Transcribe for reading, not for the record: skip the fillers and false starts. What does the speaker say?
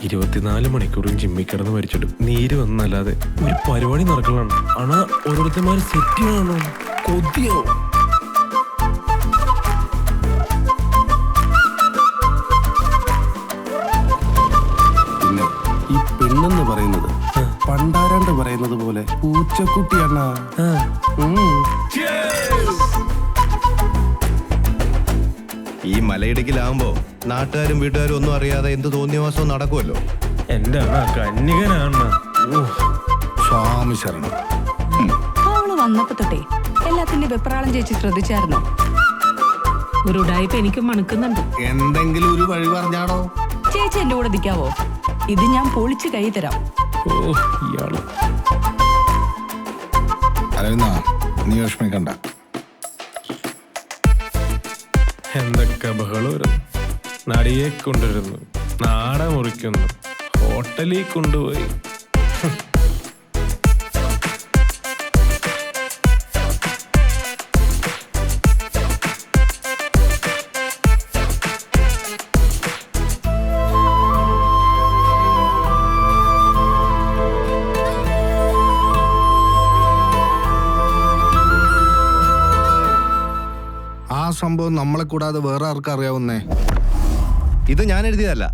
24 മണിക്കൂറും ജിമ്മിൽ കിടന്ന് മരിച്ചിട്ട് നീര് വന്നല്ലാതെ ഒരു പരിപാടി നടക്കലാണ്. ആണാ ഓരോരുത്തന്മാര് സെറ്റ് ചെയ്യണോ കൊതിയോ. പിന്നെ ഈ പെണ്ണെന്ന് പറയുന്നത് പണ്ടാരാണ്ട് പറയുന്നത് പോലെ പൂച്ചക്കുട്ടിയാണ്. ഈ മലയിടുക്കിലാവുമ്പോ നാട്ടുകാരും വീട്ടുകാരും ഒന്നും അറിയാതെ എന്ത് തോന്നിയവാസവും നടക്കുമല്ലോ. എന്റെ അണ്ണ കന്യകനാണ്. സ്വാമി ശരണം. അവള് വന്നപ്പോ തൊട്ടേ എല്ലാത്തിന്റെ വെപ്രാളം ചേച്ചി ശ്രദ്ധിച്ചായിരുന്നോ? ഒരു ഉടായ്പ എനിക്ക് മണക്കുന്നുണ്ട്. എന്തെങ്കിലും ഒരു വഴി പറഞ്ഞാടോ. ചേച്ചി എന്റെ കൂടെ നിൽക്കാവോ? ഇത് ഞാൻ പൊളിച്ച് കൈ തരാം. ഓ ഇയാള് അരവിന്ദ, നീ വിഷമിക്കണ്ട. എന്തൊക്കെ ബഹളം വരുന്നു. നടിയെ കൊണ്ടുവരുന്നു, നാട മുറിക്കുന്നു, ഹോട്ടലിൽ കൊണ്ടുപോയി. ആ സംഭവം നമ്മളെ കൂടാതെ വേറെ ആർക്കും അറിയാവുന്നേ? ഇത് ഞാൻ എഴുതിയതല്ല,